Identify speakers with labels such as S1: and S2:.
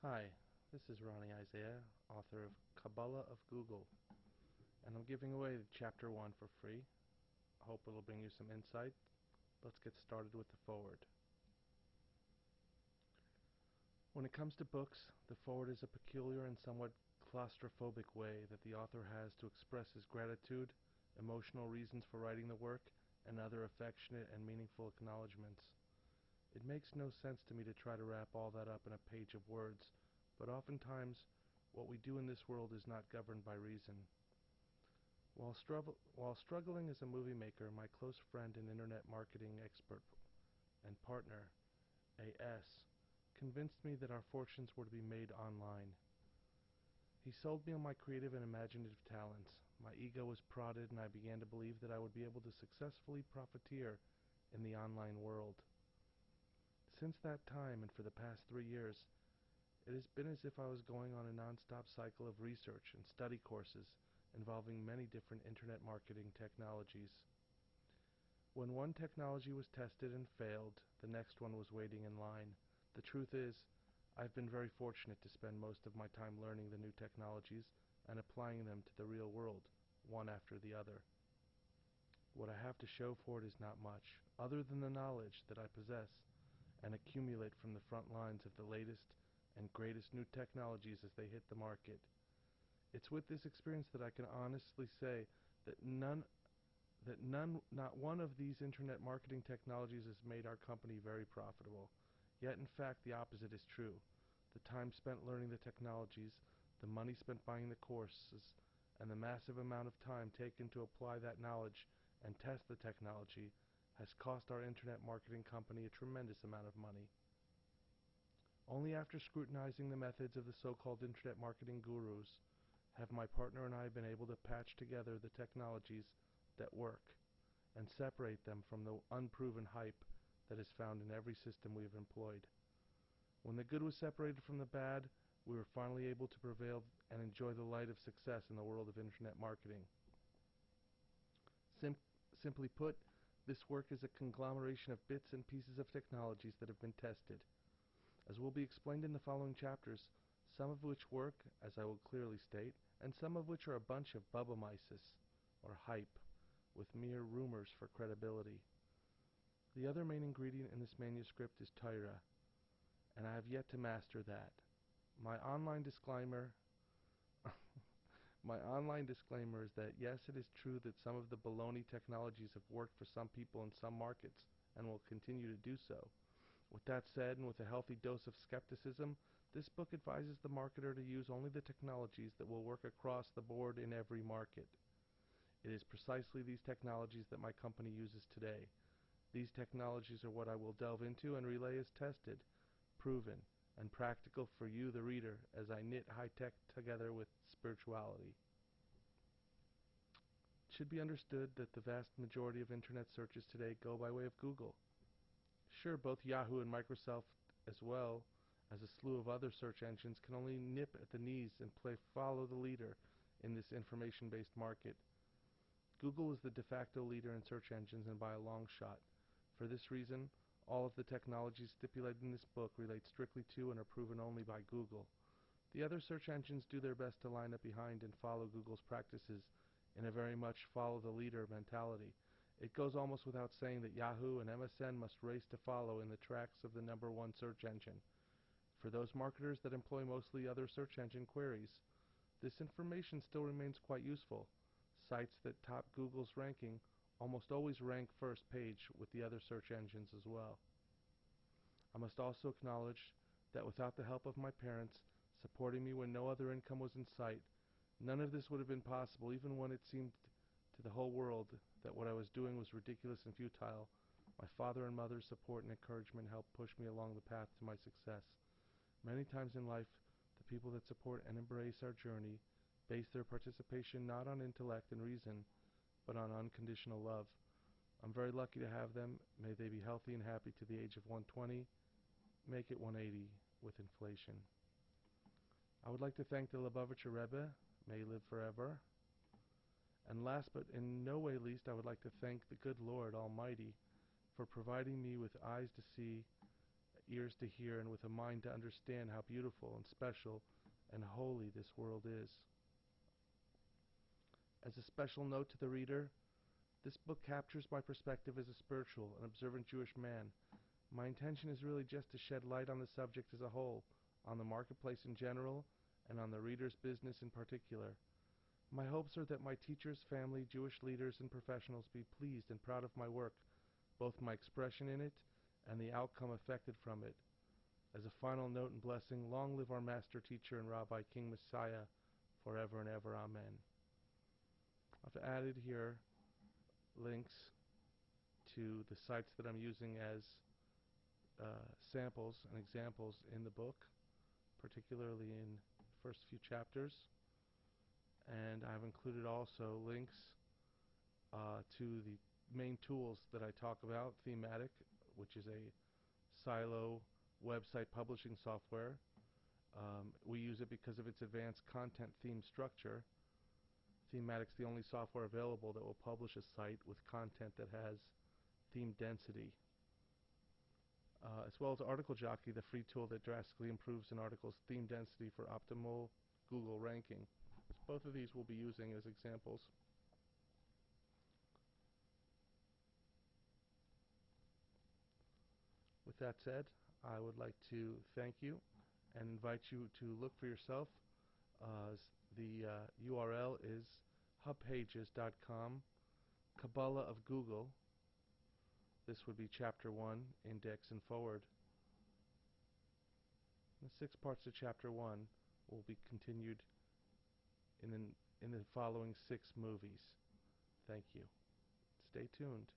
S1: Hi, this is Ronnie Isaiah, author of Kaballah of Google, and I'm giving away Chapter 1 for free. I hope it'll bring you some insight. Let's get started with the foreword. When it comes to books, the foreword is a peculiar and somewhat claustrophobic way that the author has to express his gratitude, emotional reasons for writing the work, and other affectionate and meaningful acknowledgments. It makes no sense to me to try to wrap all that up in a page of words, but oftentimes what we do in this world is not governed by reason. While struggling as a movie maker, my close friend and internet marketing expert and partner, A.S., convinced me that our fortunes were to be made online. He sold me on my creative and imaginative talents. My ego was prodded, and I began to believe that I would be able to successfully profiteer in the online world. Since that time, and for the past 3 years, it has been as if I was going on a non-stop cycle of research and study courses involving many different internet marketing technologies. When one technology was tested and failed, the next one was waiting in line. The truth is, I've been very fortunate to spend most of my time learning the new technologies and applying them to the real world, one after the other. What I have to show for it is not much, other than the knowledge that I possess and accumulate from the front lines of the latest and greatest new technologies as they hit the market. It's with this experience that I can honestly say that not one of these internet marketing technologies has made our company very profitable. Yet in fact the opposite is true. The time spent learning the technologies, the money spent buying the courses, and the massive amount of time taken to apply that knowledge and test the technology has cost our internet marketing company a tremendous amount of money. Only after scrutinizing the methods of the so-called internet marketing gurus have my partner and I been able to patch together the technologies that work and separate them from the unproven hype that is found in every system we have employed. When the good was separated from the bad, we were finally able to prevail and enjoy the light of success in the world of internet marketing. Simply put, this work is a conglomeration of bits and pieces of technologies that have been tested. As will be explained in the following chapters, some of which work, as I will clearly state, and some of which are a bunch of bubamyces, or hype, with mere rumors for credibility. The other main ingredient in this manuscript is Tyra, and I have yet to master that. My online disclaimer is that yes, it is true that some of the baloney technologies have worked for some people in some markets and will continue to do so. With that said, and with a healthy dose of skepticism, this book advises the marketer to use only the technologies that will work across the board in every market. It is precisely these technologies that my company uses today. These technologies are what I will delve into and relay as tested, proven, and practical for you, the reader, as I knit high-tech together with spirituality. It should be understood that the vast majority of internet searches today go by way of Google. Sure, both Yahoo and Microsoft, as well as a slew of other search engines, can only nip at the knees and play follow the leader in this information-based market. Google is the de facto leader in search engines, and by a long shot. For this reason, all of the technologies stipulated in this book relate strictly to and are proven only by Google. The other search engines do their best to line up behind and follow Google's practices in a very much follow the leader mentality. It goes almost without saying that Yahoo and MSN must race to follow in the tracks of the #1 search engine. For those marketers that employ mostly other search engine queries, this information still remains quite useful. Sites that top Google's ranking almost always rank first page with the other search engines as well. I must also acknowledge that without the help of my parents supporting me when no other income was in sight, none of this would have been possible, even when it seemed to the whole world that what I was doing was ridiculous and futile. My father and mother's support and encouragement helped push me along the path to my success. Many times in life, the people that support and embrace our journey base their participation not on intellect and reason, but on unconditional love. I'm very lucky to have them. May they be healthy and happy to the age of 120. Make it 180 with inflation. I would like to thank the Lubavitcher Rebbe. May he live forever. And last but in no way least, I would like to thank the good Lord Almighty for providing me with eyes to see, ears to hear, and with a mind to understand how beautiful and special and holy this world is. As a special note to the reader, this book captures my perspective as a spiritual and observant Jewish man. My intention is really just to shed light on the subject as a whole, on the marketplace in general, and on the reader's business in particular. My hopes are that my teachers, family, Jewish leaders, and professionals be pleased and proud of my work, both my expression in it and the outcome affected from it. As a final note and blessing, long live our master teacher and Rabbi King Messiah, forever and ever. Amen. I've added here links to the sites that I'm using as samples and examples in the book, particularly in the first few chapters. And I've included also links to the main tools that I talk about. Thematic, which is a silo website publishing software. We use it because of its advanced content theme structure. Thematic's the only software available that will publish a site with content that has theme density. As well as Article Jockey, the free tool that drastically improves an article's theme density for optimal Google ranking. Both of these we'll be using as examples. With that said, I would like to thank you and invite you to look for yourself. The URL is hubpages.com, Kaballah of Google. This would be Chapter 1, Index and Forward. The 6 parts of Chapter 1 will be continued in the following 6 movies. Thank you. Stay tuned.